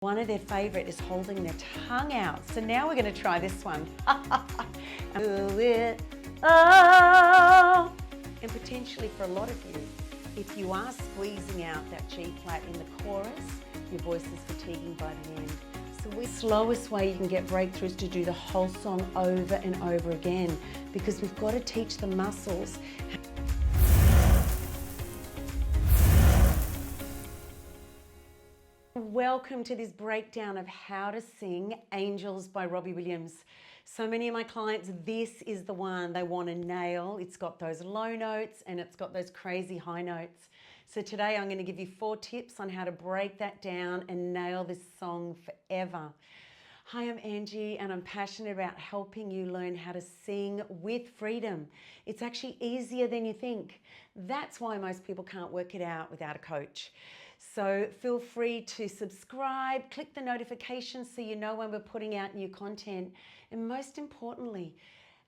One of their favourite is holding their tongue out. So now we're going to try this one. Do it all. And potentially for a lot of you, if you are squeezing out that G flat in the chorus, your voice is fatiguing by the end. So the slowest way you can get breakthroughs to do the whole song over and over again, because we've got to teach the muscles. Welcome to this breakdown of how to sing Angels by Robbie Williams. So many of my clients, this is the one they want to nail. It's got those low notes and it's got those crazy high notes. So today I'm going to give you 4 tips on how to break that down and nail this song forever. Hi, I'm Angie and I'm passionate about helping you learn how to sing with freedom. It's actually easier than you think. That's why most people can't work it out without a coach. So feel free to subscribe, click the notifications so you know when we're putting out new content. And most importantly,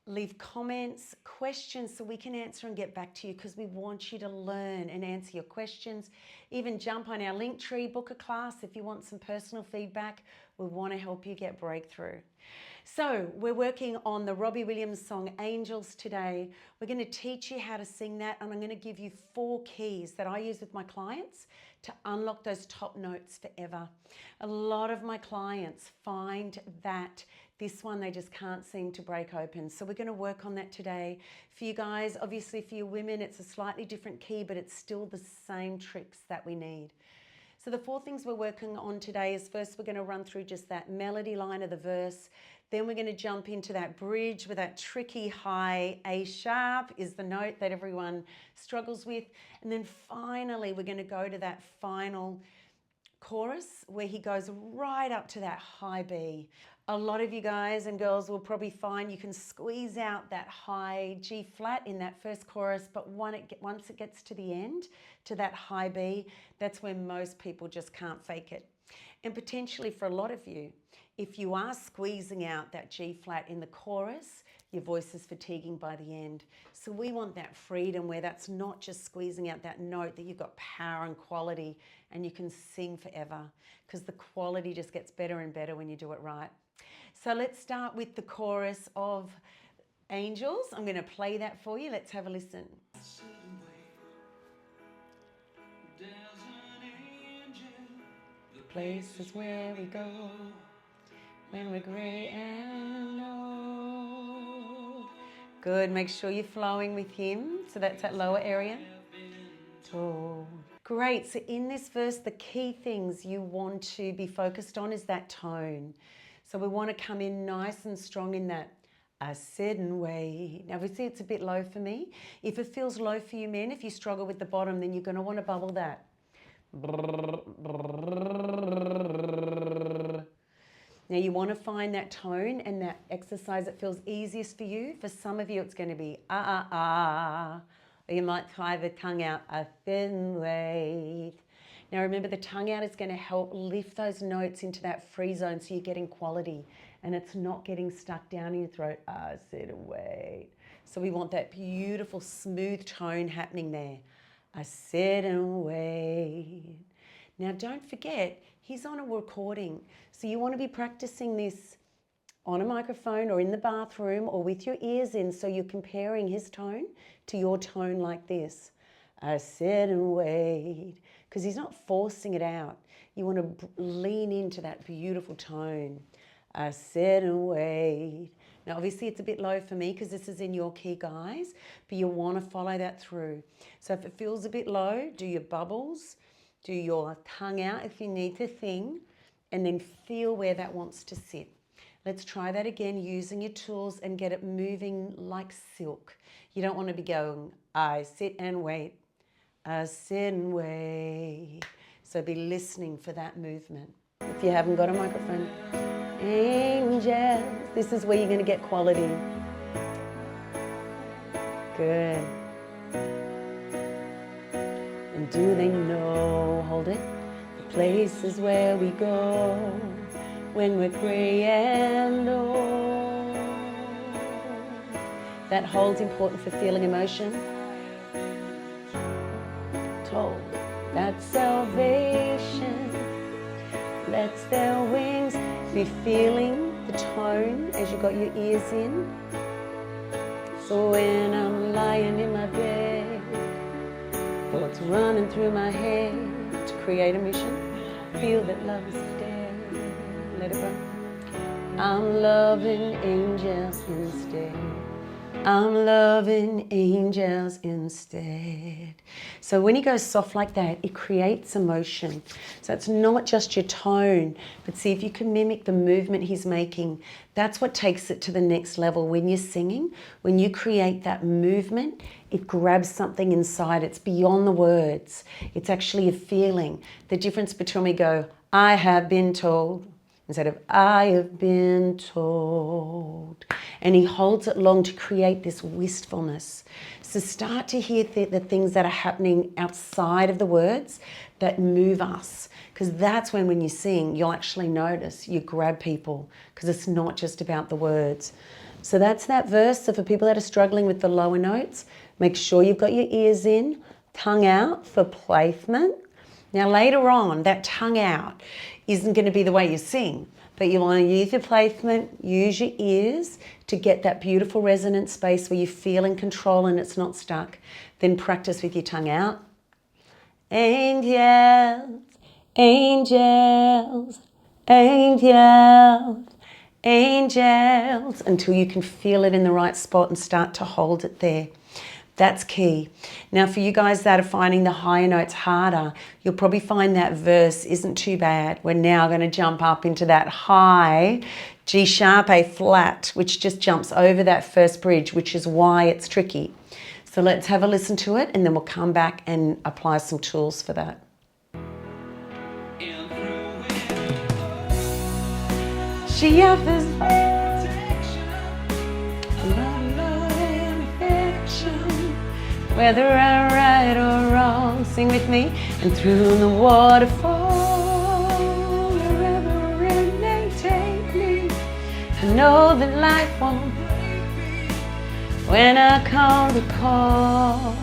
leave comments, questions so we can answer and get back to you, because we want you to learn and answer your questions. Even jump on our link tree, book a class if you want some personal feedback. We want to help you get breakthrough. So we're working on the Robbie Williams song Angels today. We're going to teach you how to sing that, and I'm going to give you 4 keys that I use with my clients to unlock those top notes forever. A lot of my clients find that this one they just can't seem to break open. So we're going to work on that today. For you guys, obviously for you women, it's a slightly different key, but it's still the same tricks that we need. So the 4 things we're working on today is, first we're going to run through just that melody line of the verse. Then we're going to jump into that bridge with that tricky high A sharp is the note that everyone struggles with. And then finally, we're going to go to that final chorus where he goes right up to that high B. A lot of you guys and girls will probably find you can squeeze out that high G flat in that first chorus, but once it gets to the end, to that high B, that's where most people just can't fake it. And potentially for a lot of you, if you are squeezing out that G flat in the chorus, your voice is fatiguing by the end. So we want that freedom where that's not just squeezing out that note, that you've got power and quality and you can sing forever, because the quality just gets better and better when you do it right. So let's start with the chorus of Angels. I'm going to play that for you. Let's have a listen. Places where we go when we're grey and old. Good, make sure you're flowing with him. So that's that lower area. Told. Great, so in this verse, the key things you want to be focused on is that tone. So we want to come in nice and strong in that I said and wait. Now obviously it's a bit low for me. If it feels low for you men, if you struggle with the bottom, then you're going to want to bubble that. Now you want to find that tone and that exercise that feels easiest for you. For some of you it's going to be ah, ah, ah. Or you might try the tongue out, I said and wait. Now remember, the tongue out is going to help lift those notes into that free zone so you're getting quality and it's not getting stuck down in your throat. I said and wait. So we want that beautiful smooth tone happening there. I said and wait. Now don't forget, he's on a recording. So you want to be practicing this on a microphone or in the bathroom or with your ears in, so you're comparing his tone to your tone like this. I said and wait. Because he's not forcing it out. You want to lean into that beautiful tone. I said and wait. Now obviously it's a bit low for me because this is in your key, guys, but you want to follow that through. So if it feels a bit low, do your bubbles, do your tongue out if you need to sing, and then feel where that wants to sit. Let's try that again using your tools and get it moving like silk. You don't want to be going, I sit and wait. I sit and wait. So be listening for that movement. If you haven't got a microphone. Angels. This is where you're going to get quality. Good. And do they know, hold it, the places where we go when we're grey and old. That hold's important for feeling emotion. Told that salvation lets their wings. Be feeling the tone as you got your ears in. So when I'm lying in my bed, thoughts running through my head to create a mission. Feel that love is dead. Let it go. I'm loving angels instead. I'm loving angels instead. So when he goes soft like that, it creates emotion. So it's not just your tone, but see if you can mimic the movement he's making. That's what takes it to the next level. When you're singing, when you create that movement, it grabs something inside. It's beyond the words. It's actually a feeling. The difference between we go, I have been told, instead of I have been told. And he holds it long to create this wistfulness. So start to hear the things that are happening outside of the words that move us. Because that's when you sing, you'll actually notice, you grab people, because it's not just about the words. So that's that verse. So for people that are struggling with the lower notes, make sure you've got your ears in, tongue out for placement. Now later on, that tongue out isn't going to be the way you sing, but you want to use your placement, use your ears to get that beautiful resonant space where you feel in control and it's not stuck. Then practice with your tongue out. Angels, angels, angels, angels, until you can feel it in the right spot and start to hold it there. That's key. Now for you guys that are finding the higher notes harder, you'll probably find that verse isn't too bad. We're now going to jump up into that high G sharp, A flat, which just jumps over that first bridge, which is why it's tricky. So let's have a listen to it and then we'll come back and apply some tools for that. She offers whether I'm right or wrong, sing with me. And through the waterfall, wherever it may take me, I know that life won't break me when I come to call.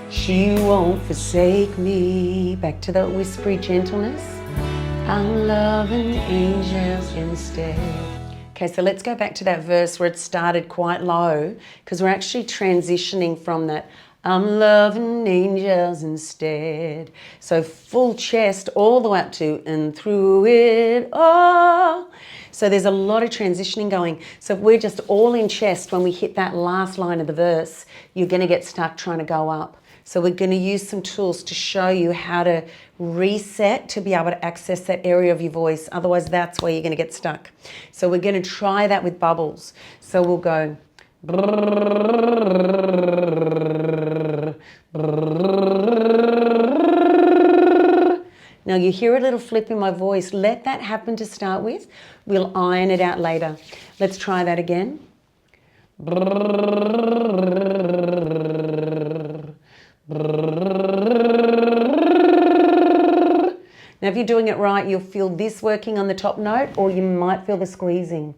She won't forsake me. Back to that whispery gentleness. I'm loving angels instead. Okay, so let's go back to that verse where it started quite low, because we're actually transitioning from that I'm loving angels instead. So full chest all the way up to and through it all. So there's a lot of transitioning going. So if we're just all in chest when we hit that last line of the verse, you're going to get stuck trying to go up. So we're going to use some tools to show you how to reset to be able to access that area of your voice. Otherwise, that's where you're going to get stuck. So we're going to try that with bubbles. So we'll go. Now you hear a little flip in my voice. Let that happen to start with. We'll iron it out later. Let's try that again. Now if you're doing it right, you'll feel this working on the top note, or you might feel the squeezing.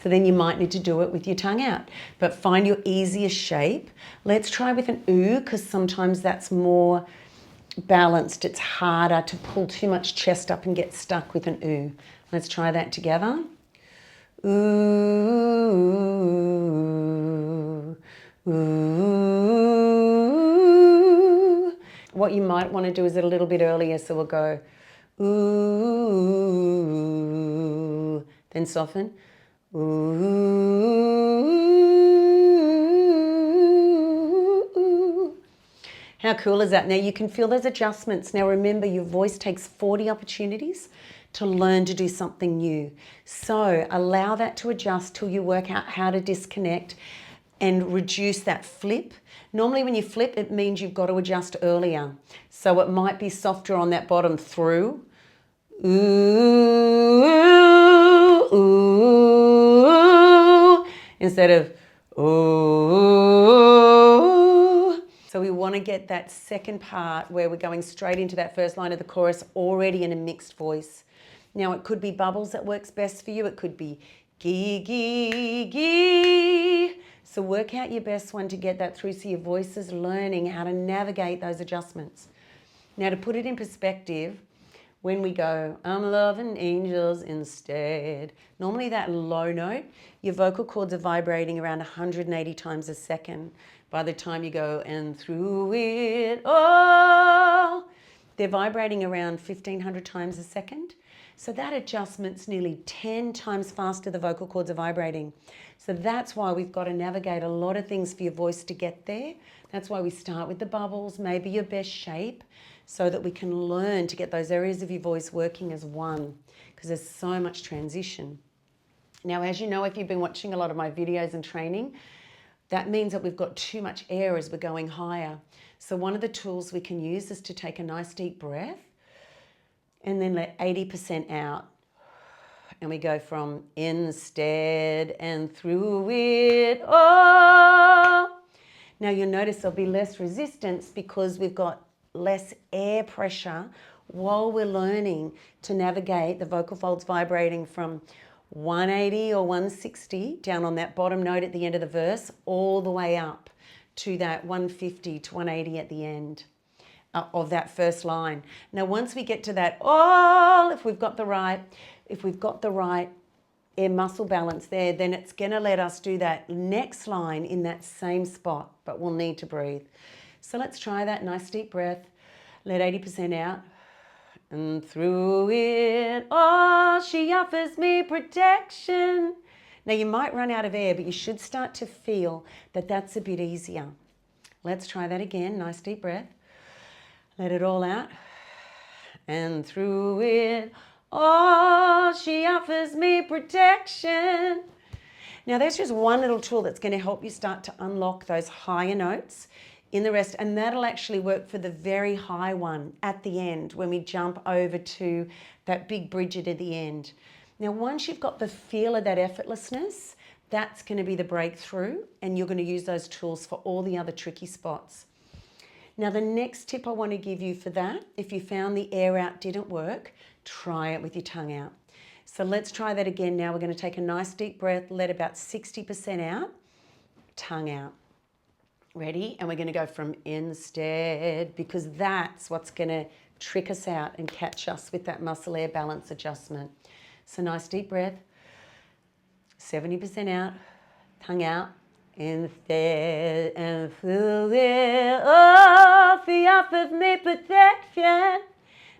So then you might need to do it with your tongue out. But find your easiest shape. Let's try with an ooh, because sometimes that's more balanced. It's harder to pull too much chest up and get stuck with an ooh. Let's try that together. Ooh, ooh. What you might want to do is a little bit earlier, so we'll go ooh, then soften. Ooh. How cool is that? Now you can feel those adjustments. Now remember, your voice takes 40 opportunities to learn to do something new. So allow that to adjust till you work out how to disconnect and reduce that flip. Normally when you flip, it means you've got to adjust earlier. So it might be softer on that bottom through. Ooh, ooh, instead of ooh. So we want to get that second part where we're going straight into that first line of the chorus already in a mixed voice. Now it could be bubbles that works best for you. It could be gee, gee, gee. So work out your best one to get that through so your voice is learning how to navigate those adjustments. Now to put it in perspective, when we go, I'm loving angels instead. Normally that low note, your vocal cords are vibrating around 180 times a second. By the time you go, and through it all, they're vibrating around 1,500 times a second. So that adjustment's nearly 10 times faster the vocal cords are vibrating. So that's why we've got to navigate a lot of things for your voice to get there. That's why we start with the bubbles, maybe your best shape, so that we can learn to get those areas of your voice working as one, because there's so much transition. Now, as you know, if you've been watching a lot of my videos and training, that means that we've got too much air as we're going higher. So one of the tools we can use is to take a nice deep breath and then let 80% out. And we go from instead and through it all. Now you'll notice there'll be less resistance because we've got less air pressure while we're learning to navigate the vocal folds vibrating from 180 or 160 down on that bottom note at the end of the verse all the way up to that 150 to 180 at the end of that first line. Now once we get to that all, if we've got the right air muscle balance there, then it's going to let us do that next line in that same spot, but we'll need to breathe. So let's try that. Nice deep breath. Let 80% out. And through it all, she offers me protection. Now you might run out of air, but you should start to feel that that's a bit easier. Let's try that again. Nice deep breath. Let it all out. And through it all, she offers me protection. Now there's just one little tool that's going to help you start to unlock those higher notes in the rest, and that'll actually work for the very high one at the end when we jump over to that big bridge at the end. Now once you've got the feel of that effortlessness, that's going to be the breakthrough, and you're going to use those tools for all the other tricky spots. Now the next tip I want to give you for that, if you found the air out didn't work, try it with your tongue out. So let's try that again. Now we're going to take a nice deep breath, let about 60% out, tongue out. Ready? And we're going to go from instead, because that's what's going to trick us out and catch us with that muscle air balance adjustment. So nice deep breath, 70% out, tongue out, instead, and through it all, she offers me protection.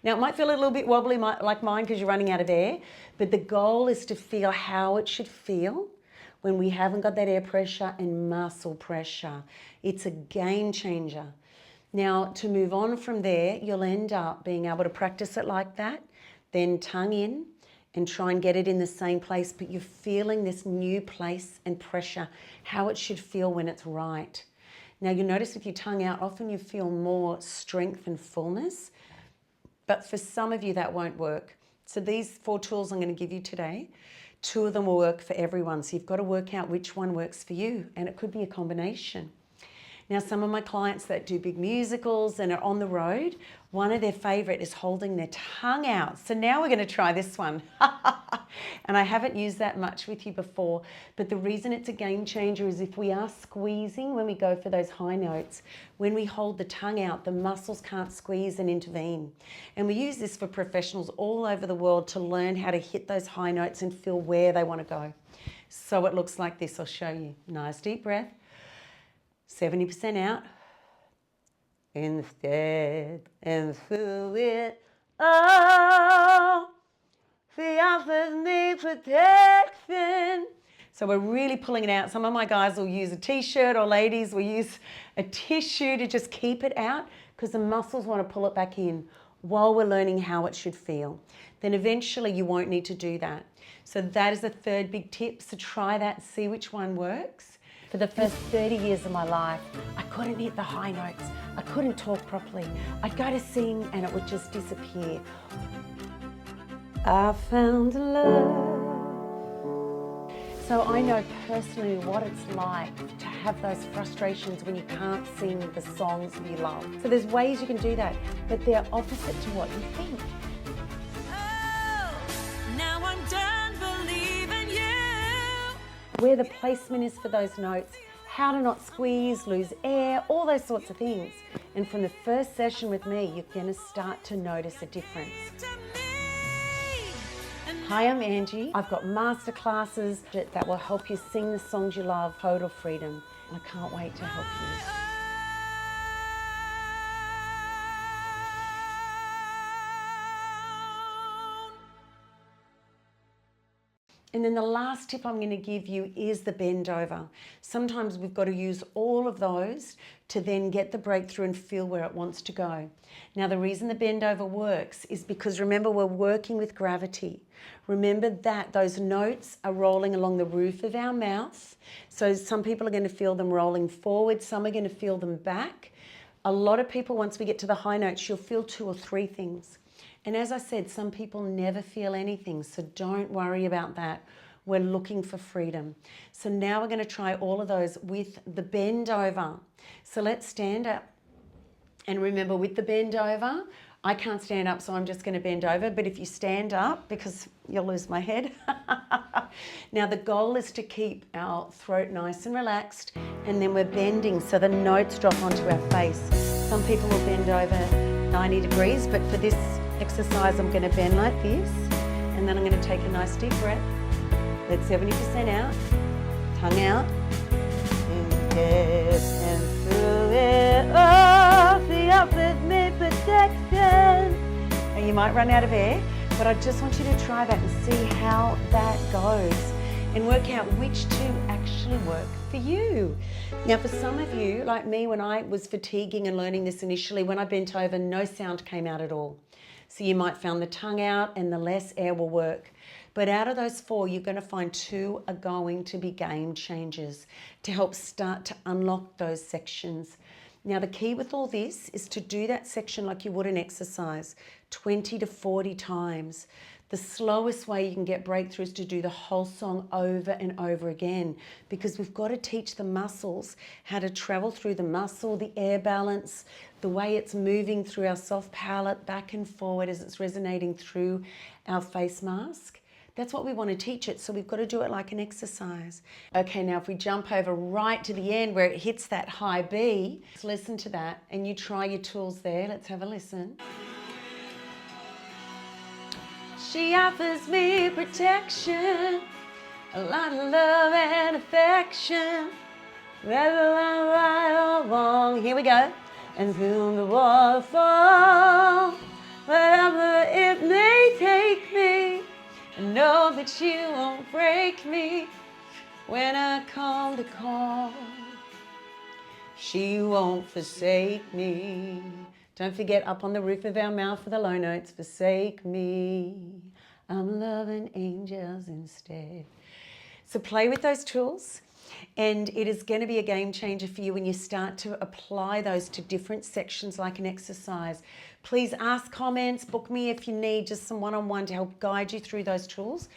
Now it might feel a little bit wobbly like mine because you're running out of air, but the goal is to feel how it should feel when we haven't got that air pressure and muscle pressure. It's a game changer. Now to move on from there, you'll end up being able to practice it like that, then tongue in and try and get it in the same place, but you're feeling this new place and pressure, how it should feel when it's right. Now you'll notice with your tongue out, often you feel more strength and fullness, but for some of you that won't work. So these 4 tools I'm going to give you today, 2 of them will work for everyone. So you've got to work out which one works for you, and it could be a combination. Now, some of my clients that do big musicals and are on the road, one of their favorite is holding their tongue out. So now we're going to try this one. And I haven't used that much with you before, but the reason it's a game changer is if we are squeezing when we go for those high notes, when we hold the tongue out, the muscles can't squeeze and intervene. And we use this for professionals all over the world to learn how to hit those high notes and feel where they want to go. So it looks like this. I'll show you. Nice deep breath. 70% out, instead, and through it all, she offers me protection. So we're really pulling it out. Some of my guys will use a t-shirt, or ladies will use a tissue to just keep it out, because the muscles want to pull it back in while we're learning how it should feel. Then eventually you won't need to do that. So that is the third big tip. So try that, see which one works. For the first 30 years of my life, I couldn't hit the high notes. I couldn't talk properly. I'd go to sing and it would just disappear. I found love. So I know personally what it's like to have those frustrations when you can't sing the songs you love. So there's ways you can do that, but they're opposite to what you think. Now I'm done believing you. Where the placement is for those notes, how to not squeeze, lose air, all those sorts of things. And from the first session with me, you're going to start to notice a difference. Hi, I'm Angie. I've got masterclasses that will help you sing the songs you love, total freedom. I can't wait to help you. And then the last tip I'm going to give you is the bend over. Sometimes we've got to use all of those to then get the breakthrough and feel where it wants to go. Now, the reason the bend over works is because, remember, we're working with gravity. Remember that those notes are rolling along the roof of our mouth. So some people are going to feel them rolling forward. Some are going to feel them back. A lot of people, once we get to the high notes, you'll feel 2 or 3 things. And as I said, some people never feel anything, so don't worry about that. We're looking for freedom. So now we're going to try all of those with the bend over. So let's stand up. And remember, with the bend over, I can't stand up, so I'm just going to bend over. But if you stand up, because you'll lose my head. Now the goal is to keep our throat nice and relaxed, and then we're bending so the notes drop onto our face. Some people will bend over 90 degrees, but for this exercise, I'm going to bend like this, and then I'm going to take a nice deep breath. Let 70% out, tongue out, and yes, and through it all, the up with me protection. And you might run out of air, but I just want you to try that and see how that goes, and work out which two actually work for you. Now, for some of you, like me, when I was fatiguing and learning this initially, when I bent over, no sound came out at all. So you might find the tongue out and the less air will work. But out of those 4, you're going to find 2 are going to be game changers to help start to unlock those sections. Now, the key with all this is to do that section like you would an exercise, 20 to 40 times. The slowest way you can get breakthrough is to do the whole song over and over again, because we've got to teach the muscles how to travel through the muscle, the air balance, the way it's moving through our soft palate back and forward as it's resonating through our face mask. That's what we want to teach it, so we've got to do it like an exercise. Okay, now if we jump over right to the end where it hits that high B, let's listen to that, and you try your tools there. Let's have a listen. She offers me protection, a lot of love and affection, whether I'm right or wrong. Here we go. And through the waterfall, wherever it may take me, I know that you won't break me when I come to call. She won't forsake me. Don't forget, up on the roof of our mouth for the low notes, forsake me. I'm loving angels instead. So play with those tools, and it is going to be a game changer for you when you start to apply those to different sections like an exercise. Please ask comments, book me if you need just some one-on-one to help guide you through those tools.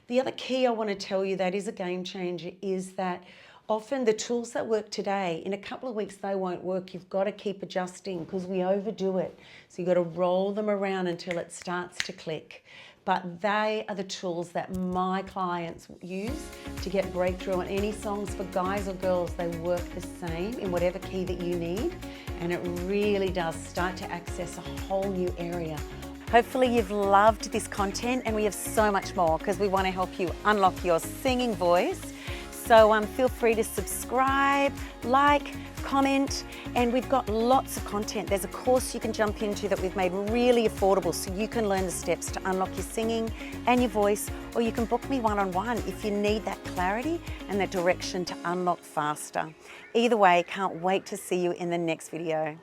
The other key I want to tell you that is a game changer is that often the tools that work today, in a couple of weeks they won't work. You've got to keep adjusting because we overdo it. So you've got to roll them around until it starts to click. But they are the tools that my clients use to get breakthrough on any songs for guys or girls. They work the same in whatever key that you need, and it really does start to access a whole new area. Hopefully you've loved this content, and we have so much more because we want to help you unlock your singing voice. So feel free to subscribe, like, comment, and we've got lots of content. There's a course you can jump into that we've made really affordable so you can learn the steps to unlock your singing and your voice, or you can book me one-on-one if you need that clarity and that direction to unlock faster. Either way, can't wait to see you in the next video.